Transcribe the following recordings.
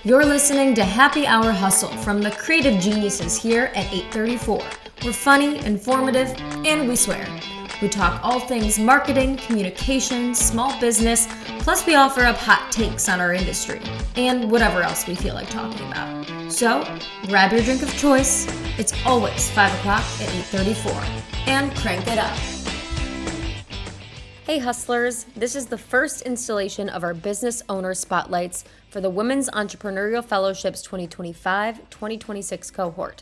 You're listening to Happy Hour Hustle from the creative geniuses here at 834. We're funny, informative, and we swear. We talk all things marketing, communication, small business, plus we offer up hot takes on our industry and whatever else we feel like talking about. So, grab your drink of choice. It's always 5 o'clock at 834. And crank it up. Hey hustlers, this is the first installation of our Business Owner Spotlights for the Women's Entrepreneurial Fellowships 2025-2026 cohort.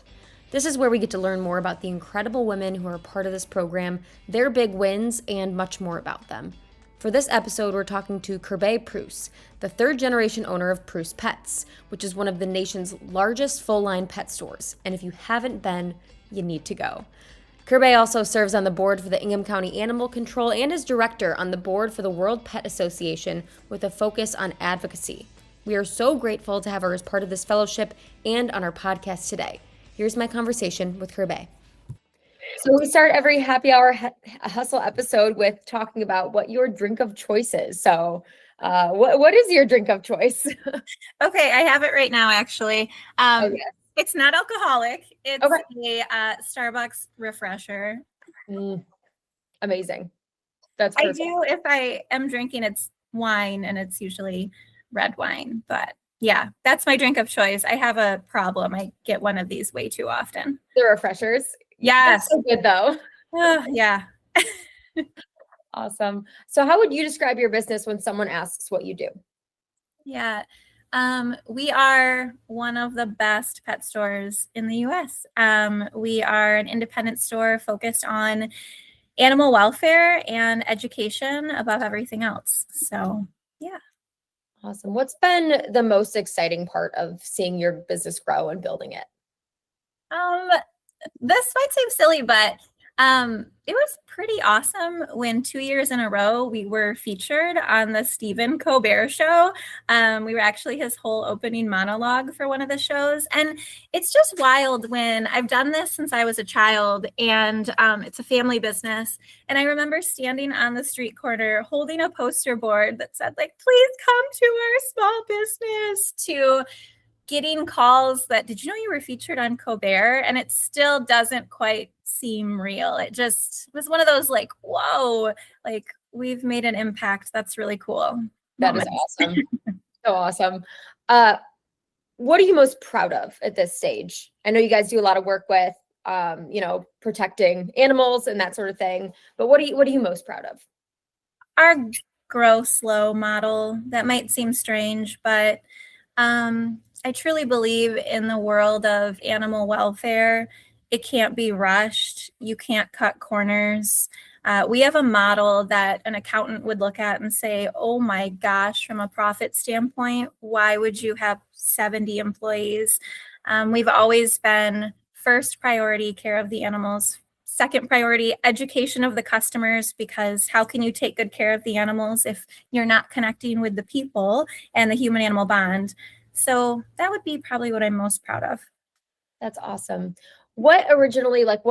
This is where we get to learn more about the incredible women who are part of this program, their big wins, and much more about them. For this episode, we're talking to Kirbay Preuss, the third generation owner of Preuss Pets, which is one of the nation's largest full-line pet stores. And if you haven't been, you need to go. Kirbay also serves on the board for the Ingham County Animal Control and is director on the board for the World Pet Association with a focus on advocacy. We are so grateful to have her as part of this fellowship and on our podcast today. Here's my conversation with Kirbay. So we start every happy hour hustle episode with talking about what your drink of choice is. So what is your drink of choice? Okay, I have it right now, actually. Okay. It's not alcoholic. It's Okay. a Starbucks refresher. Amazing. That's perfect. I do, if I am drinking, it's wine, and it's usually red wine. But yeah, that's my drink of choice. I have a problem. I get one of these way too often. The refreshers. Yes. That's so good though. Yeah. Awesome. So how would you describe your business when someone asks what you do? Yeah. We are one of the best pet stores in the US. We are an independent store focused on animal welfare and education above everything else. So, yeah. Awesome. What's been the most exciting part of seeing your business grow and building it? This might seem silly, but it was pretty awesome when 2 years in a row we were featured on the Stephen Colbert show. We were actually his whole opening monologue for one of the shows. And it's just wild when I've done this since I was a child, and it's a family business. And I remember standing on the street corner holding a poster board that said, like, please come to our small business, to getting calls that, did you know you were featured on Colbert? And it still doesn't quite seem real. It just was one of those like, whoa, like we've made an impact. That's really cool. That is awesome. So awesome. What are you most proud of at this stage? I know you guys do a lot of work with, protecting animals and that sort of thing, but what are you most proud of? Our grow slow model. That might seem strange, but I truly believe in the world of animal welfare. It can't be rushed. You can't cut corners. We have a model that an accountant would look at and say, oh my gosh, from a profit standpoint, why would you have 70 employees? We've always been first priority care of the animals, second priority education of the customers, because how can you take good care of the animals if you're not connecting with the people and the human animal bond? So that would be probably what I'm most proud of. That's awesome. What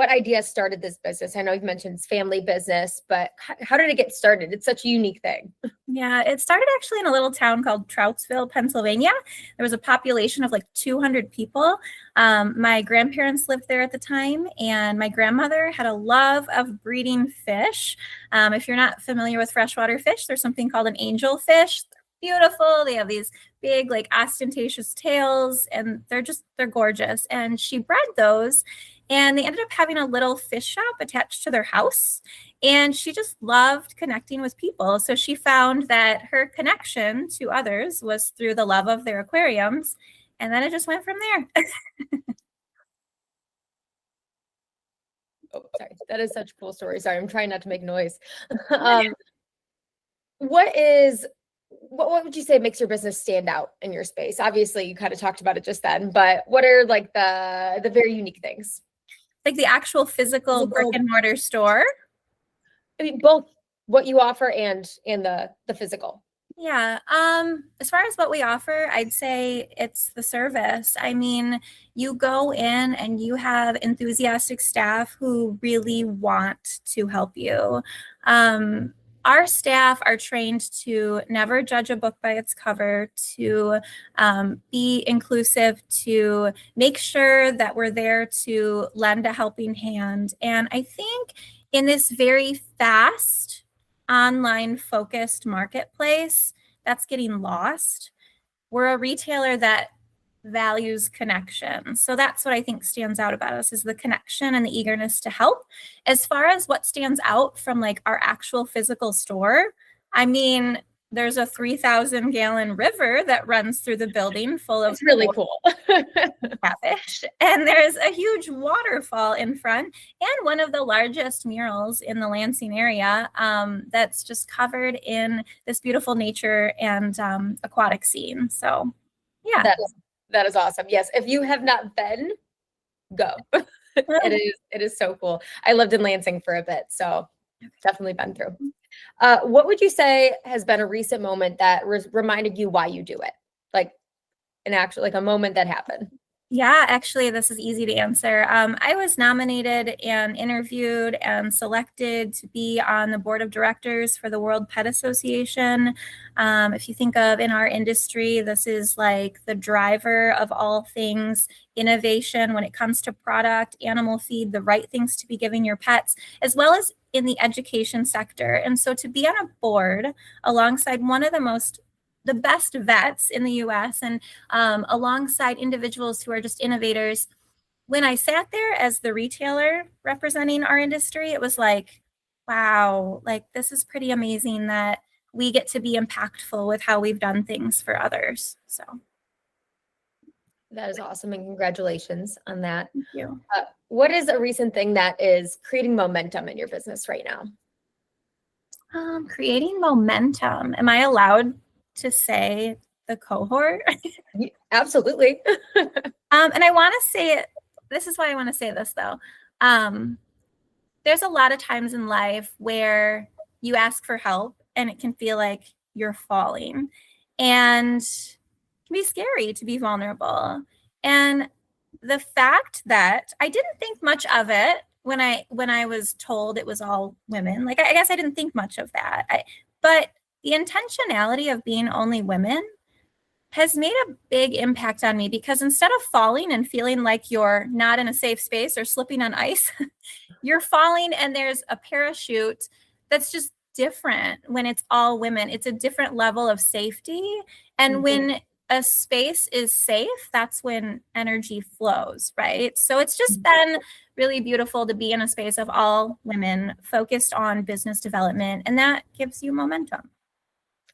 idea started this business? I know you've mentioned it's family business, but how did it get started? It's such a unique thing. Yeah, it started actually in a little town called Troutsville, Pennsylvania. There was a population of like 200 people. My grandparents lived there at the time, and my grandmother had a love of breeding fish. If you're not familiar with freshwater fish, there's something called an angelfish. Beautiful. They have these big, like, ostentatious tails, and they're gorgeous. And she bred those, and they ended up having a little fish shop attached to their house. And she just loved connecting with people. So she found that her connection to others was through the love of their aquariums. And then it just went from there. Oh, sorry. That is such a cool story. Sorry, I'm trying not to make noise. What would you say makes your business stand out in your space? Obviously, you kind of talked about it just then, but what are like the very unique things? Like the actual physical brick and mortar store? I mean, both what you offer and the physical. Yeah. As far as what we offer, I'd say it's the service. I mean, you go in and you have enthusiastic staff who really want to help you. our staff are trained to never judge a book by its cover, to be inclusive, to make sure that we're there to lend a helping hand. And I think in this very fast, online focused marketplace, that's getting lost. We're a retailer that values connection. So that's what I think stands out about us, is the connection and the eagerness to help. As far as what stands out from like our actual physical store, I mean, there's a 3,000 gallon river that runs through the building full of It's really cool. cabbage. And there's a huge waterfall in front and one of the largest murals in the Lansing area that's just covered in this beautiful nature and aquatic scene. So yeah. That is awesome. Yes. If you have not been, go. It is so cool. I lived in Lansing for a bit, so definitely been through. What would you say has been a recent moment that reminded you why you do it? Like like a moment that happened. Yeah, actually, this is easy to answer. I was nominated and interviewed and selected to be on the board of directors for the World Pet Association. If you think of in our industry, this is like the driver of all things innovation when it comes to product, animal feed, the right things to be giving your pets, as well as in the education sector. And so to be on a board alongside one of the best vets in the US and alongside individuals who are just innovators. When I sat there as the retailer representing our industry, it was like, wow, like this is pretty amazing that we get to be impactful with how we've done things for others. So that is awesome, and congratulations on that. Thank you. What is a recent thing that is creating momentum in your business right now? Creating momentum. Am I allowed to say the cohort? Absolutely. And I want to say it, this is why I want to say this though. There's a lot of times in life where you ask for help and it can feel like you're falling, and it can be scary to be vulnerable. And the fact that I didn't think much of it when I was told it was all women, like I guess I didn't think much of that. But the intentionality of being only women has made a big impact on me, because instead of falling and feeling like you're not in a safe space or slipping on ice, you're falling and there's a parachute that's just different when it's all women. It's a different level of safety. And when a space is safe, that's when energy flows, right? So it's just been really beautiful to be in a space of all women focused on business development, and that gives you momentum.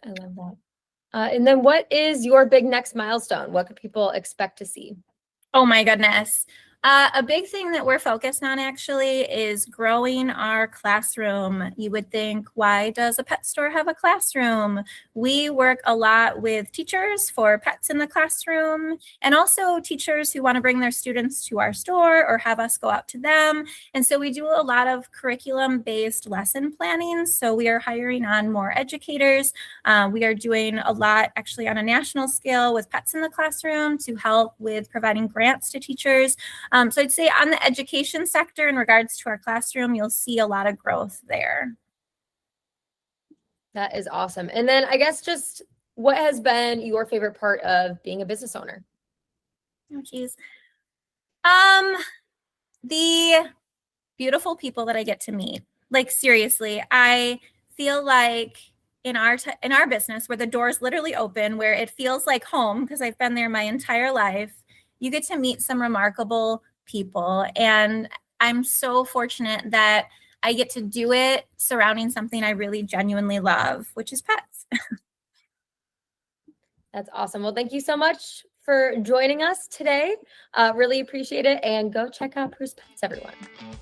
I love that. And then what is your big next milestone? What could people expect to see? Oh my goodness. A big thing that we're focused on actually is growing our classroom. You would think, why does a pet store have a classroom? We work a lot with teachers for pets in the classroom, and also teachers who want to bring their students to our store or have us go out to them. And so we do a lot of curriculum-based lesson planning. So we are hiring on more educators. We are doing a lot actually on a national scale with pets in the classroom to help with providing grants to teachers. So I'd say on the education sector in regards to our classroom, you'll see a lot of growth there. That is awesome. And then I guess just what has been your favorite part of being a business owner? Oh, geez. The beautiful people that I get to meet. Like seriously, I feel like in our business where the doors literally open, where it feels like home because I've been there my entire life, you get to meet some remarkable people. And I'm so fortunate that I get to do it surrounding something I really genuinely love, which is pets. That's awesome. Well, thank you so much for joining us today. Really appreciate it. And go check out Preuss Pets, everyone.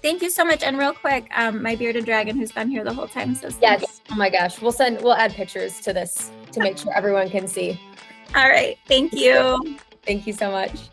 Thank you so much. And real quick, my bearded dragon who's been here the whole time says yes. Oh my gosh. We'll add pictures to this to make sure everyone can see. All right. Thank you. Thank you so much.